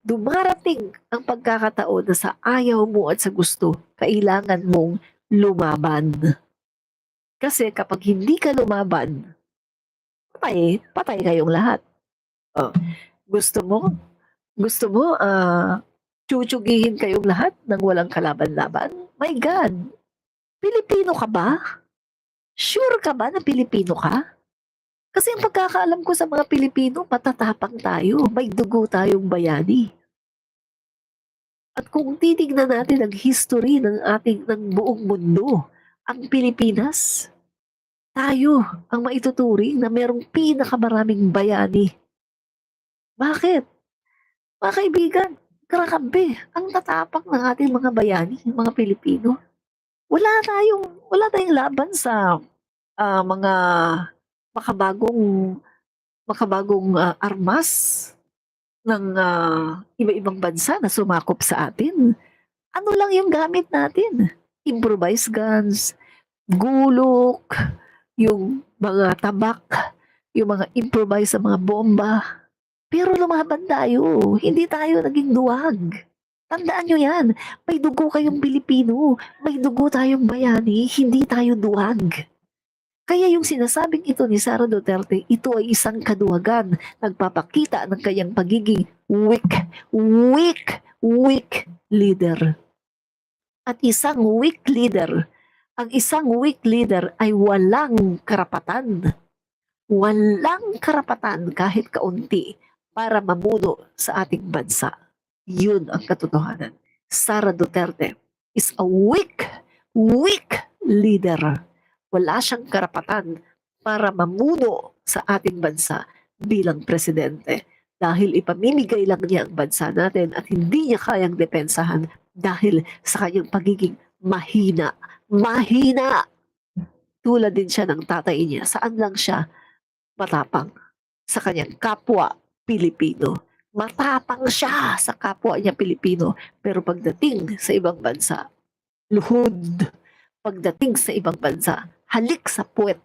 dumarating ang pagkakataon na sa ayaw mo at sa gusto, kailangan mong lumaban. Kasi kapag hindi ka lumaban, patay, patay kayong lahat. Oh, gusto mo, gusto mo, tsutsugihim kayong lahat ng walang kalaban-laban? My God, Pilipino ka ba? Sure ka ba na Pilipino ka? Kasi ang pagkakaalam ko sa mga Pilipino, matatapang tayo, may dugo tayong bayani. At kung titignan natin ang history ng buong mundo, ang Pilipinas, tayo ang maituturing na merong pinakamaraming bayani. Bakit? Mga kaibigan, grabe, ang tatapang ng ating mga bayani, mga Pilipino. Wala tayong laban sa mga makabagong makabagong armas ng iba-ibang bansa na sumakop sa atin. Ano lang yung gamit natin? Improvised guns, gulok, yung mga tabak, yung mga improvised sa mga bomba. Pero lumaban tayo. Hindi tayo naging duwag. Tandaan nyo yan. May dugo kayong Pilipino. May dugo tayong bayani. Hindi tayo duwag. Kaya yung sinasabing ito ni Sara Duterte, ito ay isang kaduwagan. Nagpapakita ng kanyang pagiging weak leader. At ang isang weak leader ay walang karapatan. Walang karapatan kahit kaunti para mamuno sa ating bansa. Yun ang katotohanan. Sara Duterte is a weak leader. Wala siyang karapatan para mamuno sa ating bansa bilang presidente dahil ipamimigay lang niya ang bansa natin at hindi niya kayang depensahan dahil sa kanyang pagiging mahina. Mahina! Tulad din siya ng tatay niya. Saan lang siya matapang? Sa kanyang kapwa Pilipino. Matapang siya sa kapwa niya Pilipino. Pero pagdating sa ibang bansa, luhod. Pagdating sa ibang bansa, halik sa puwet.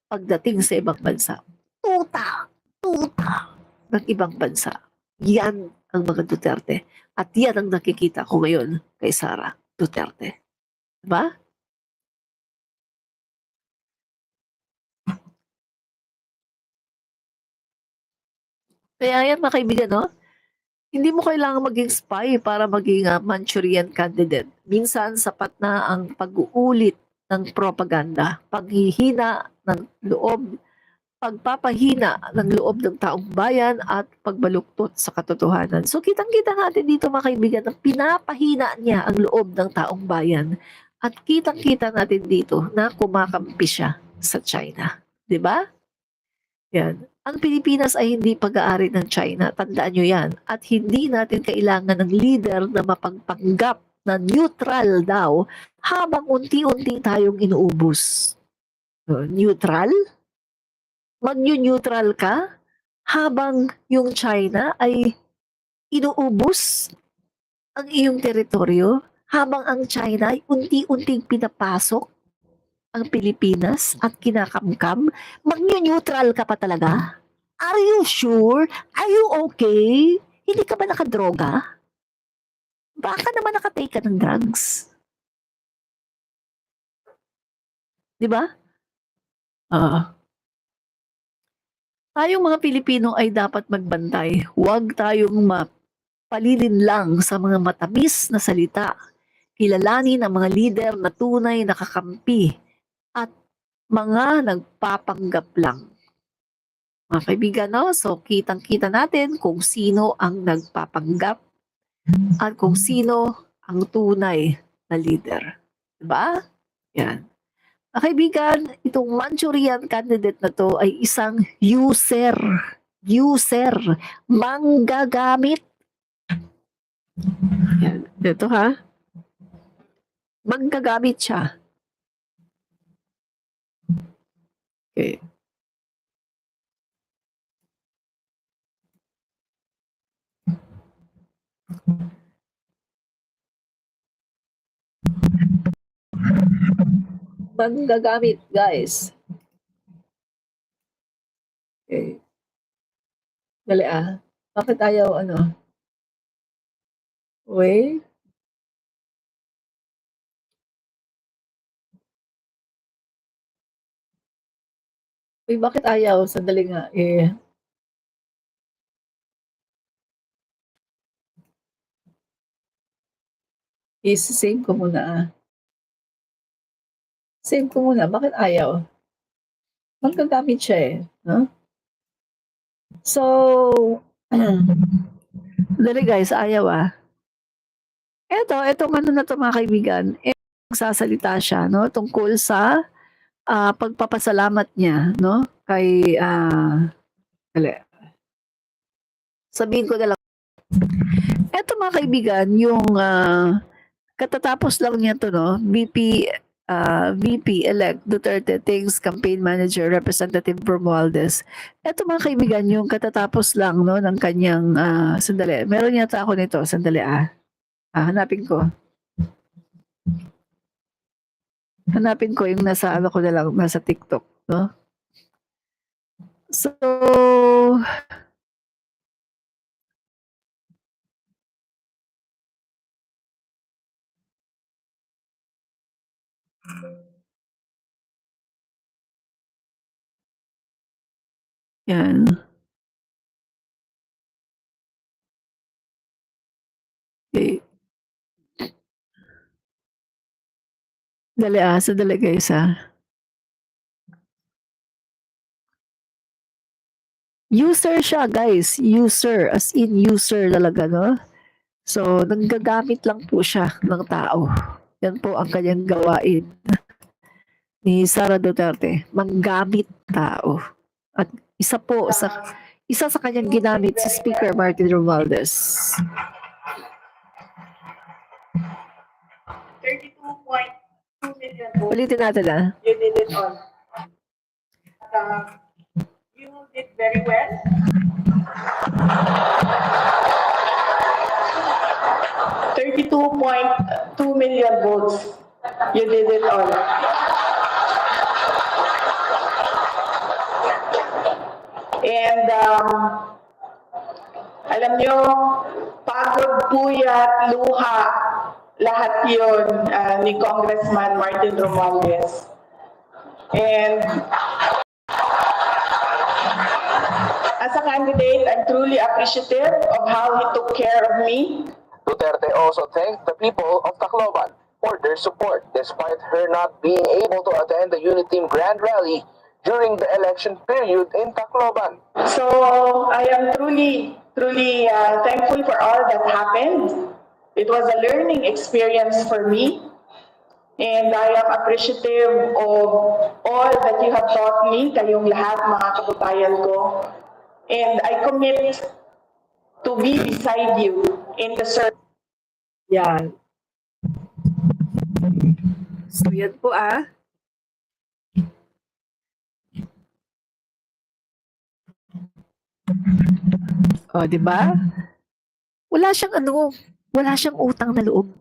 Pagdating sa ibang bansa, tuta ng ibang bansa. Yan ang mga Duterte. At yan ang nakikita ko ngayon kay Sara Duterte. Diba? Kaya yan mga kaibigan, no? Hindi mo kailangan maging spy para maging Manchurian candidate. Minsan, sapat na ang pag-uulit ng propaganda, paghihina ng loob, pagpapahina ng loob ng taong bayan at pagbaluktot sa katotohanan. So kitang-kita natin dito mga kaibigan na pinapahina niya ang loob ng taong bayan at kitang-kita natin dito na kumakampi siya sa China. 'Di ba? Yan. Ang Pilipinas ay hindi pag-aari ng China. Tandaan nyo yan. At hindi natin kailangan ng leader na mapagpanggap na neutral daw habang unti-unti tayong inuubos. So, neutral? Mag-neutral ka habang yung China ay inuubos ang iyong teritoryo, habang ang China ay unti-unting pinapasok ang Pilipinas at kinakamkam, mag-neutral ka pa talaga? Are you sure? Are you okay? Hindi ka ba nakadroga? Baka naman nakatake ka ng drugs. Di ba? Tayong mga Pilipino ay dapat magbantay. Huwag tayong mapalilin lang sa mga matamis na salita. Kilalanin ang mga lider na tunay nakakampi at mga nagpapanggap lang. Mga kaibigan, no? So, kitang-kita natin kung sino ang nagpapanggap at kung sino ang tunay na leader. Diba? Yan. Mga kaibigan, itong Manchurian candidate na to ay isang user. User. Manggagamit. Yan. Ito ha. Manggagamit siya. Okay. Manggagamit, guys. Okay. Dali Bakit ayaw, Uy. Uy, bakit ayaw? Sandali nga, isi-save ko muna, Save ko muna, bakit ayaw? Magagamit siya, 'no? So, dali guys, ayaw, Etong ano na 'to mga kaibigan, nagsasalita siya 'no, tungkol sa, pagpapasalamat niya 'no, kay, dali, sabihin ko na lang. Eto mga kaibigan yung, katatapos lang niya 'to 'no, VP-elect Duterte thanks campaign manager Representative Romualdez. Eto mga kaibigan yung katatapos lang 'no ng kanyang, sandali, meron yata ako nito, sandali, hanapin ko. Hanapin ko yung nasa ano ko na lang, nasa TikTok 'no. So, yan. Eh, dali, sandali guys, User siya guys, user, as in user talaga 'no. So, nanggagamit lang po siya ng tao. Yan po ang kanyang gawain ni Sara Duterte, manggamit tao. At isa sa kanyang ginamit si Speaker Martin Romualdez. 32.2 million votes. Ulitin natin, You did it all. You did very well. $32.2 million votes. You did it all. And alam nyo, pagod, puyat, luha, lahat yun ni Congressman Martin Romualdez. And as a candidate, I'm truly appreciative of how he took care of me. Duterte also thanked the people of Tacloban for their support despite her not being able to attend the Uniteam Grand Rally during the election period in Tacloban. So I am truly thankful for all that happened. It was a learning experience for me. And I am appreciative of all that you have taught me, kayong lahat mga kababayan ko. And I commit to be beside you in the service. Yan. So, yan po, O, di ba? Wala siyang utang na loob.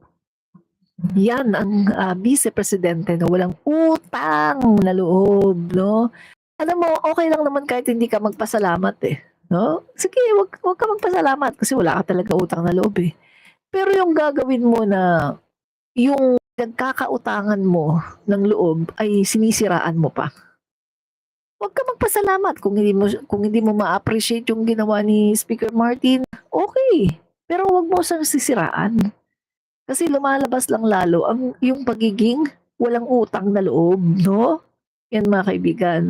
Yan ang vice presidente na walang utang na loob, no? Alam mo, okay lang naman kahit hindi ka magpasalamat no? Sige, wag ka magpasalamat kasi wala ka talaga utang na loob Pero yung gagawin mo na yung nagkakautangan mo ng loob ay sinisiraan mo pa. Huwag ka magpasalamat kung hindi mo ma-appreciate yung ginawa ni Speaker Martin. Okay. Pero huwag mo siyang sisiraan. Kasi lumalabas lang lalo yung pagiging walang utang na loob, no? Yan mga kaibigan.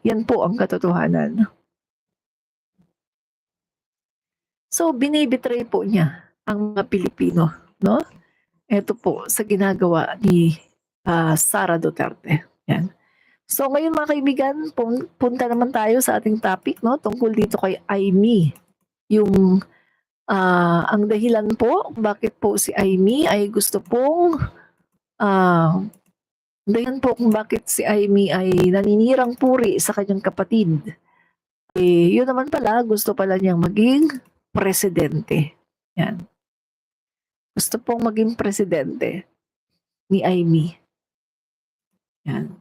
Yan po ang katotohanan. So, binibetray po niya ang mga Pilipino, no? Ito po sa ginagawa ni Sara Duterte. Yan. So, ngayon mga kaibigan, punta naman tayo sa ating topic, no? Tungkol dito kay Aimee. Yung ang dahilan po bakit po si Aimee ay gusto pong dahilan po kung bakit si Aimee ay naninirang puri sa kanyang kapatid. Yun naman pala, gusto pala niyang maging presidente. Yan. Gusto pong maging presidente ni Aimee. Yan.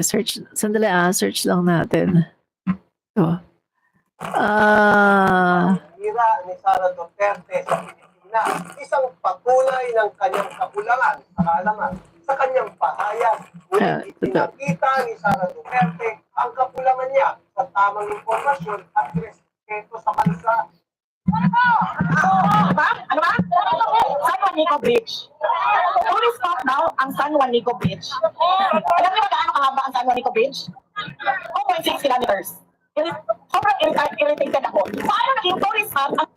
Search, sandali search lang natin. So, ah, Hira ni Sara Duterte sa Pilipinas, isang patunay ng kanyang kakulangan sa kaalaman. Sa kanyang pahayag, muling ipinakita ni Sara Duterte ang kakulangan niya sa tamang impormasyon at respeto sa bansa. Diba? Ano ba? San Juanico Bridge. Tourist spot daw ang San Juanico Bridge. Alam niyo ba gaano kahaba ang San Juanico Bridge? 2.6 kilometers. Sobrang irritated ako. Paano naging tourist spot ang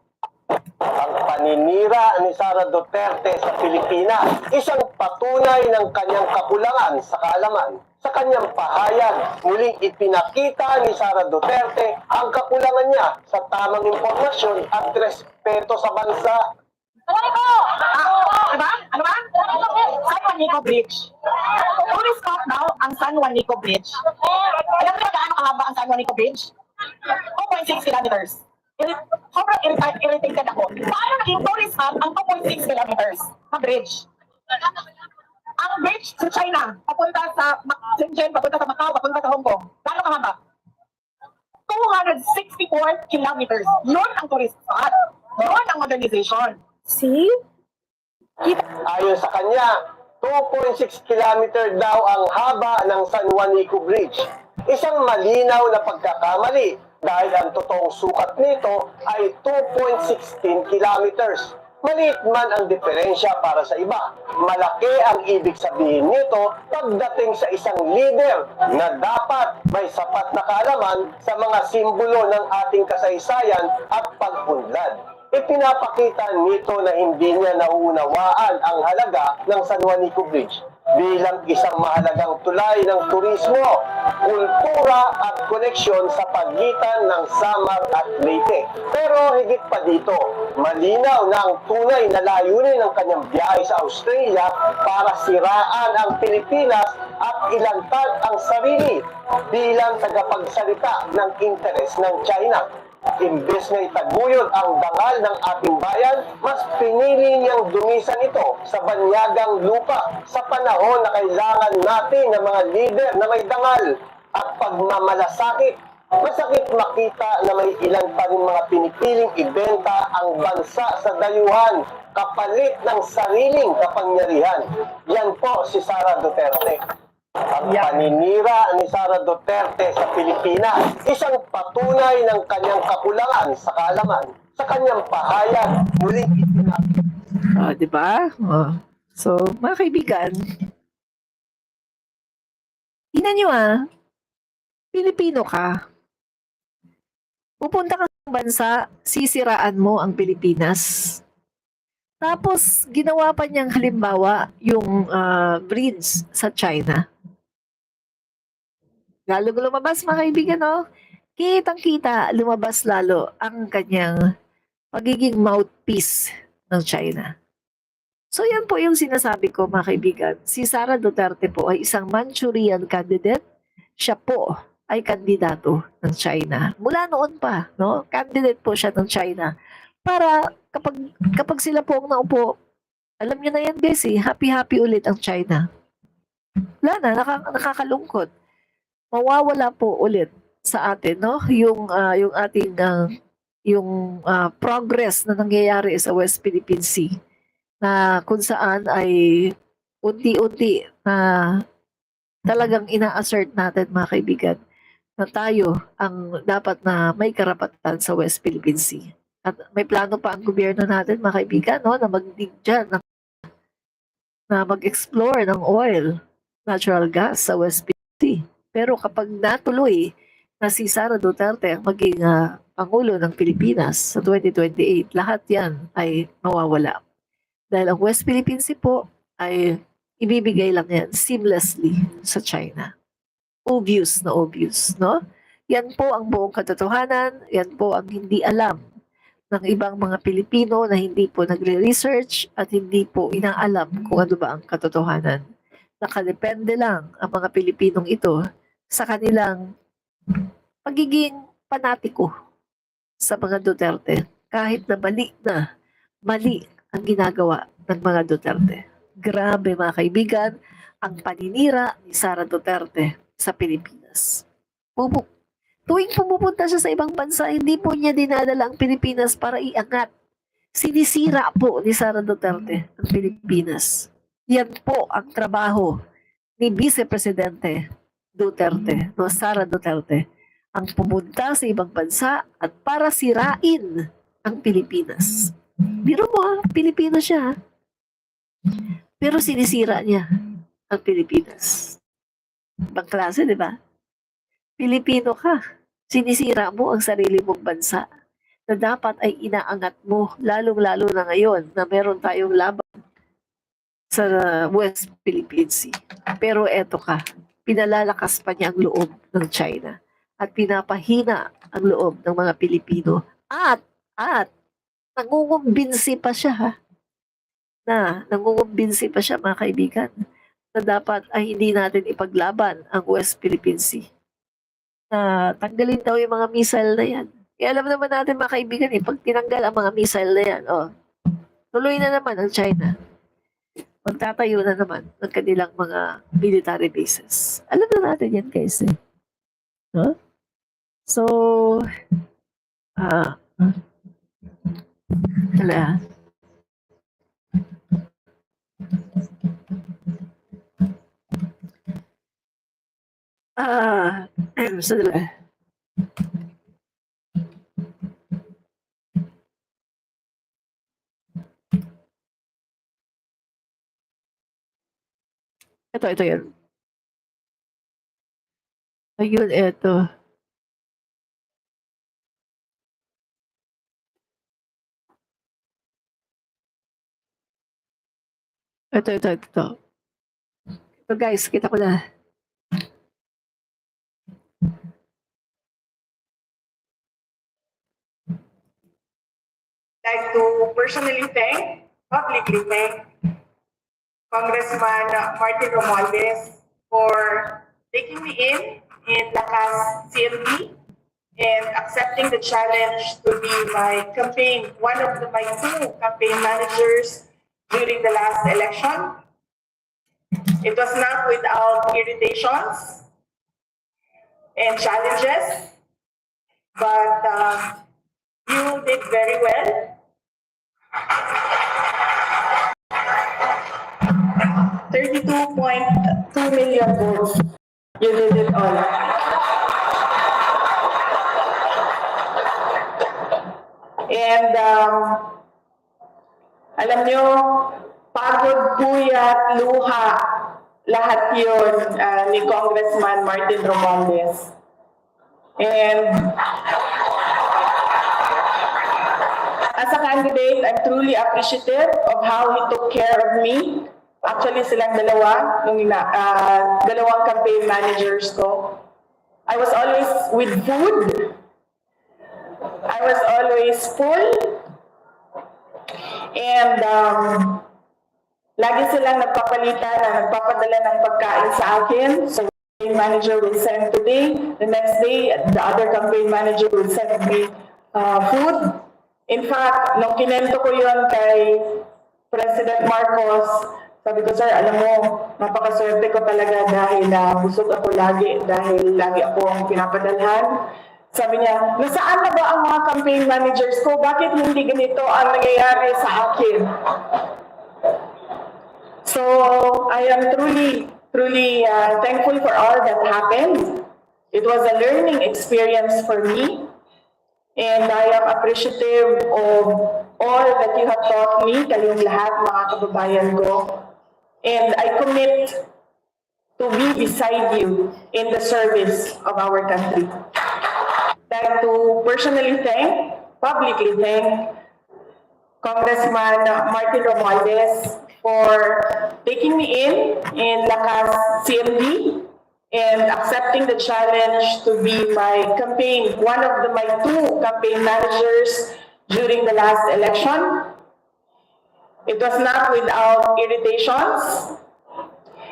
Ang paninira ni Sara Duterte sa Pilipinas, isang patunay ng kanyang kakulangan sa kaalaman. Sa kanyang pahayag, muling ipinakita ni Sara Duterte ang kakulangan niya sa tamang impormasyon at respeto sa bansa. Diba? Ano ba? San Juanico Bridge. Tourist spot daw ang San Juanico Bridge. Alam niyo ba gaano kahaba ang San Juanico Bridge? 2.6 kilometers. Sobrang irritated ako. Paano naging tourist spot ang 2.6 kilometers na bridge? Ang bridge sa China, papunta sa Shenzhen, papunta sa Macau, papunta sa Hong Kong. Gaano kahaba? 264 kilometers. Yun ang tourist spot. Yun ang modernization. see? Ayon sa kanya, 2.6 kilometer daw ang haba ng San Juanico Bridge. Isang malinaw na pagkakamali dahil ang totoong sukat nito ay 2.16 kilometers. Maliit man ang diferensya para sa iba, malaki ang ibig sabihin nito pagdating sa isang leader na dapat may sapat na kaalaman sa mga simbolo ng ating kasaysayan at pag-unlad. Ipinapakita nito na hindi niya nauunawaan ang halaga ng San Juanico Bridge bilang isang mahalagang tulay ng turismo, kultura at koneksyon sa pagitan ng Samar at Leyte. Pero higit pa dito, malinaw na ang tunay na layunin ng kanyang biyahe sa Australia para siraan ang Pilipinas at ilantad ang sarili bilang tagapagsalita ng interes ng China. Imbes na itaguyod ang dangal ng ating bayan, mas pinili niyang dumisan ito sa banyagang lupa sa panahon na kailangan natin ng mga leader na may dangal at pagmamalasakit. Masakit makita na may ilan pa rin mga pinipiling ibenta ang bansa sa dayuhan kapalit ng sariling kapangyarihan. Yan po si Sara Duterte. Ang paninira ni Sara Duterte sa Pilipinas, isang patunay ng kanyang kakulangan sa kaalaman. Sa kanyang pahayag, muling ipinakita. Di ba? So, mga kaibigan, tingnan nyo Pilipino ka. Pupunta ka sa bansa, sisiraan mo ang Pilipinas. Tapos, ginawa pa niyang halimbawa yung bridge sa China. Lalo lumabas, mga kaibigan, no? Kitang-kita, lumabas lalo ang kanyang pagiging mouthpiece ng China. So, yan po yung sinasabi ko, mga kaibigan. Si Sara Duterte po ay isang Manchurian candidate. Siya po ay kandidato ng China. Mula noon pa, no? Candidate po siya ng China. Para kapag sila po ang naupo, alam niyo na yan, guys, happy-happy ulit ang China. Wala na, nakakalungkot. Mawawala po ulit sa atin, no? Yung ating progress na nangyayari sa West Philippine Sea, na kung saan ay unti-unti na talagang ina-assert natin, mga kaibigan, na tayo ang dapat na may karapatan sa West Philippine Sea. At may plano pa ang gobyerno natin, mga kaibigan, no, na magdig dyan, na mag-explore ng oil, natural gas sa West Philippine Sea. Pero kapag natuloy na si Sara Duterte ang maging Pangulo ng Pilipinas sa 2028, lahat yan ay mawawala. Dahil ang West Philippine Sea po ay ibibigay lang yan seamlessly sa China. Obvious na obvious, no? Yan po ang buong katotohanan, yan po ang hindi alam ng ibang mga Pilipino na hindi po nagre-research at hindi po inaalam kung ano ba ang katotohanan. Nakadepende lang ang mga Pilipinong ito sa kanilang pagiging panatiko sa mga Duterte. Kahit na mali ang ginagawa ng mga Duterte. Grabe, mga kaibigan, ang paninira ni Sara Duterte sa Pilipinas. Tuwing pumupunta siya sa ibang bansa, hindi po niya dinadala ang Pilipinas para iangat. Sinisira po ni Sara Duterte ang Pilipinas. Yan po ang trabaho ni Vice Presidente Duterte, no, Sara Duterte, ang pumunta sa ibang bansa at para sirain ang Pilipinas. Biro mo, Pilipino siya. Pero sinisira niya ang Pilipinas. Ibang klase, di ba? Pilipino ka. Sinisira mo ang sarili mong bansa na dapat ay inaangat mo, lalong-lalo na ngayon na meron tayong laban sa West Philippine Sea. Pero eto ka, pinalalakas pa niya ang loob ng China at pinapahina ang loob ng mga Pilipino at nangungumbinsi pa siya nangungumbinsi pa siya mga kaibigan na dapat ay hindi natin ipaglaban ang West Philippine Sea. Na tanggalin daw yung mga missile na yan. Alam naman natin mga kaibigan pag tinanggal ang mga missile na yan, tuloy na naman ang China. Magtatayo na naman ng kanilang mga military bases. Alam na natin yan guys No? So, wala. Sandali. Ito yun. Ayun, ito. Ito. Ito guys, kita ko na. Like to personally publicly thank Congressman Martin Romualdez for taking me in Lakas CMD and accepting the challenge to be my campaign, my two campaign managers during the last election. It was not without irritations and challenges, but you did very well. 32.2 million votes. You did it all. And alam nyo, pagod, puyat, luha, lahat yun ni Congressman Martin Romualdez. And as a candidate, I'm truly appreciative of how he took care of me. Actually, silang dalawa, dalawang campaign managers ko. I was always with food. I was always full. And lagi silang nagpapalitan na nagpapadala ng pagkain sa akin. So, the campaign manager will send today. The next day, the other campaign manager will send me food. In fact, nung kinento ko yun kay President Marcos, sabi ko, sir, alam mo, napakaswerte ko talaga dahil busog ako lagi, dahil lagi akong pinapadalhan. Sabi niya, nasaan na ba ang mga campaign managers ko? Bakit hindi ganito ang nangyayari sa akin? So, I am truly thankful for all that happened. It was a learning experience for me. And I am appreciative of all that you have taught me, kayong lahat, mga kababayan ko. And I commit to be beside you in the service of our country. I'd like to personally publicly thank Congressman Martin Romualdez for taking me in Lakas CMD and accepting the challenge to be my my two campaign managers during the last election. It was not without irritations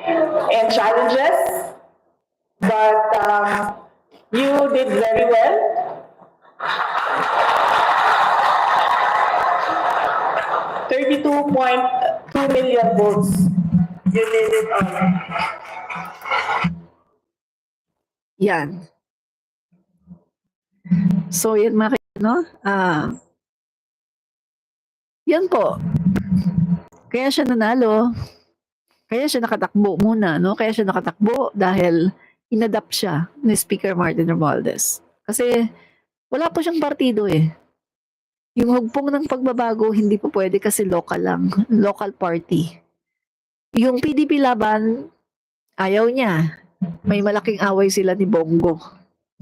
and challenges, but you did very well. $32.2 million votes. You did it all. Yan. So, yan mga no? Yan po. Kaya siya nanalo. Kaya siya nakatakbo muna, no? Kaya siya nakatakbo dahil inadapt siya ni Speaker Martin Romualdez. Kasi wala po siyang partido eh. Yung hugpong ng pagbabago, hindi po pwede kasi local lang. Local party. Yung PDP laban, ayaw niya. May malaking away sila ni Bongo.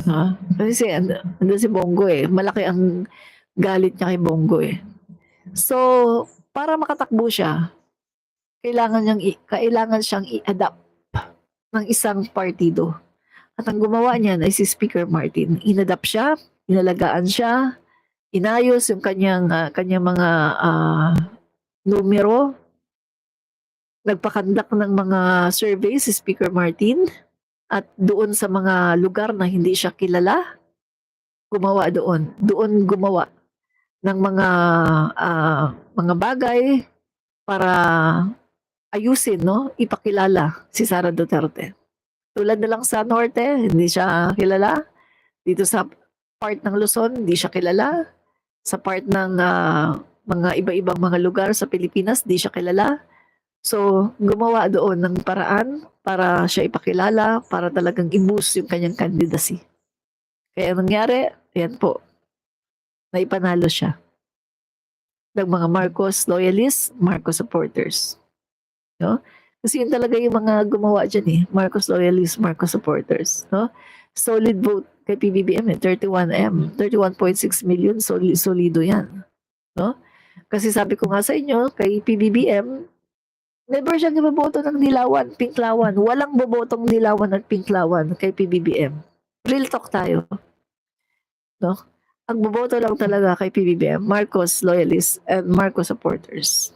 Ha? Kasi andun si Bongo eh. Malaki ang galit niya kay Bongo eh. So, para makatakbo siya, kailangan siyang i-adapt ng isang partido. At ang gumawa niyan ay si Speaker Martin. Inadapt siya, inalagaan siya, inayos yung kanyang mga numero. Nagpakandak ng mga surveys si Speaker Martin at doon sa mga lugar na hindi siya kilala, gumawa doon. Doon gumawa ng mga bagay para ayusin, no? Ipakilala si Sara Duterte. Tulad na lang sa Norte, hindi siya kilala. Dito sa part ng Luzon, hindi siya kilala. Sa part ng mga iba-ibang mga lugar sa Pilipinas, hindi siya kilala. So, gumawa doon ng paraan para siya ipakilala, para talagang i-boost yung kanyang candidacy. Kaya nangyari, yan po, naipanalo siya ng mga Marcos loyalists, Marcos supporters. No? Kasi yun talaga yung mga gumawa dyan eh, Marcos loyalists, Marcos supporters. No? Solid vote kay PBBM eh, 31M, 31.6 million, solido yan. No? Kasi sabi ko nga sa inyo, kay PBBM, never siya boboto ng dilawan, pinklawan. Walang bobotong dilawan at pinklawan kay PBBM. Real talk tayo. No? Ang boboto lang talaga kay PBBM, Marcos loyalists and Marcos supporters.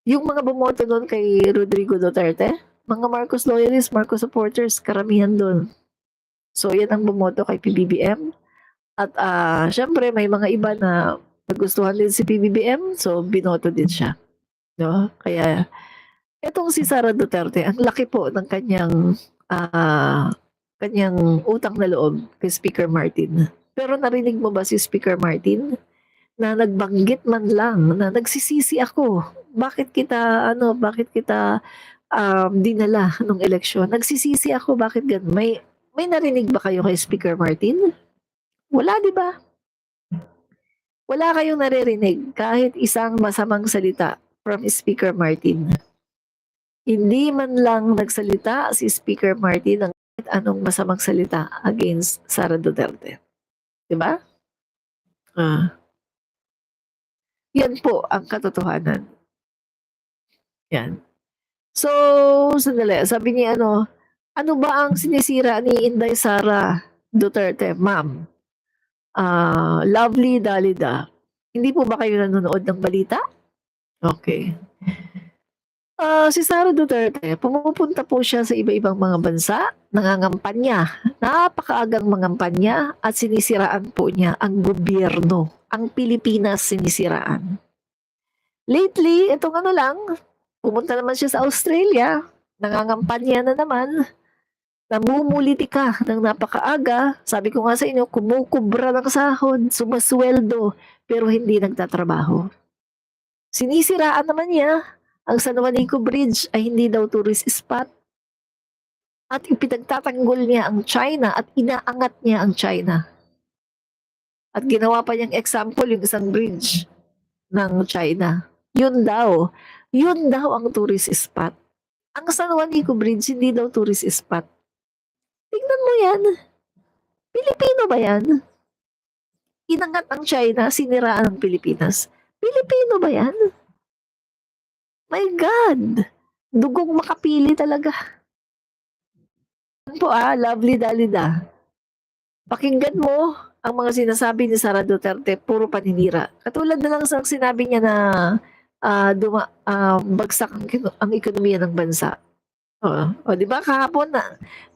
Yung mga bumoto doon kay Rodrigo Duterte, mga Marcos loyalists, Marcos supporters, karamihan doon. So, yan ang bumoto kay PBBM. At syempre, may mga iba na nagustuhan din si PBBM, so binoto din siya. No? Kaya, etong si Sara Duterte, ang laki po ng kanyang utang na loob kay Speaker Martin. Pero narinig mo ba si Speaker Martin na nagbanggit man lang na nagsisisi ako? Bakit kita dinala nung eleksyon? Nagsisisi ako, bakit ganun? May narinig ba kayo kay Speaker Martin? Wala, di ba? Wala kayong naririnig kahit isang masamang salita from Speaker Martin. Hindi man lang nagsalita si Speaker Martin ng kahit anong masamang salita against Sara Duterte. Diba? Yan po ang katotohanan. Yan. So, sandali. Sabi niya ano ba ang sinisira ni Inday Sara Duterte, ma'am? Lovely Dalida. Hindi po ba kayo nanonood ng balita? Okay. Si Sara Duterte, pumupunta po siya sa iba-ibang mga bansa, nangangampanya, napakaagang mangampanya at sinisiraan po niya ang gobyerno, ang Pilipinas sinisiraan. Lately, itong pumunta naman siya sa Australia, nangangampanya na naman, namumulitika ng napakaaga, sabi ko nga sa inyo, kumukubra ng sahod, sumasweldo, pero hindi nagtatrabaho. Sinisiraan naman niya ang San Juanico Bridge ay hindi daw tourist spot. At ipinagtatanggol niya ang China at inaangat niya ang China. At ginawa pa niyang example yung isang bridge ng China. Yun daw ang tourist spot. Ang San Juanico Bridge hindi daw tourist spot. Tingnan mo yan. Pilipino ba yan? Inangat ang China, siniraan ang Pilipinas. Pilipino ba yan? My God! Dugong makapili talaga. Yan po Lovely Dalida. Pakinggan mo ang mga sinasabi ni Sara Duterte, puro paninira. Katulad na lang sa sinabi niya na bagsak ang ekonomiya ng bansa. O di ba kahapon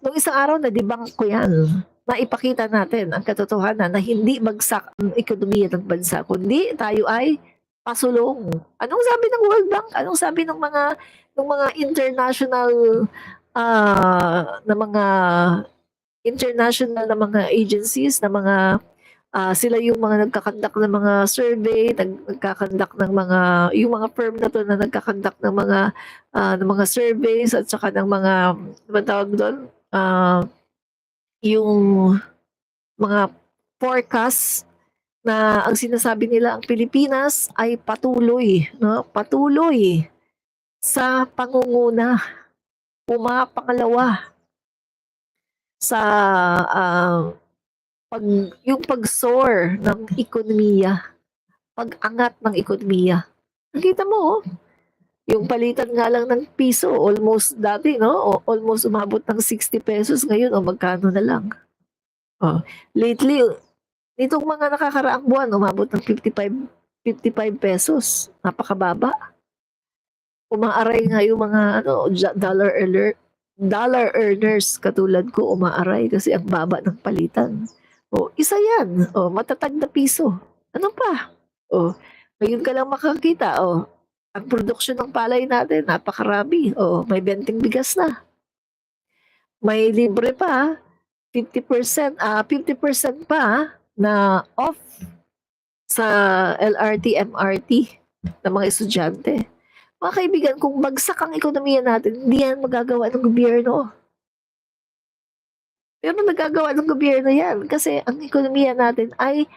nung isang araw na debunk ko yan. Naipakita natin ang katotohanan na hindi bagsak ang ekonomiya ng bansa, kundi tayo ay pasulong. Anong sabi ng World Bank? Anong sabi ng mga international na mga agencies, na mga Sila yung mga nagkakandak ng mga survey, nagkakandak ng mga, yung mga firm na to na nagkakandak ng mga surveys at saka ng mga, ano ba tawag doon? Yung mga forecast na ang sinasabi nila ang Pilipinas ay patuloy, no? Patuloy sa pangunguna, pumapangalawa sa yung pag-soar ng ekonomiya, pag-angat ng ekonomiya. Nakita mo, oh, yung palitan nga lang ng piso, almost dati, no? Almost umabot ng 60 pesos ngayon, o magkano na lang. Lately, nitong mga nakakaraang buwan, umabot ng 55 pesos. Napakababa. Umaaray nga yung mga dollar earners katulad ko, umaaray kasi ang baba ng palitan. Isa yan. Matatag na piso. Ano pa? Ngayon ka lang makakita. Ang produksyon ng palay natin, napakarami. May benting bigas na. May libre pa. 50% pa na off sa LRT, MRT ng mga estudyante. Mga kaibigan, kung bagsak ang ekonomiya natin, hindi yan magagawa ng gobyerno. Pero nagagawa ng gobyerno yan kasi ang ekonomiya natin ay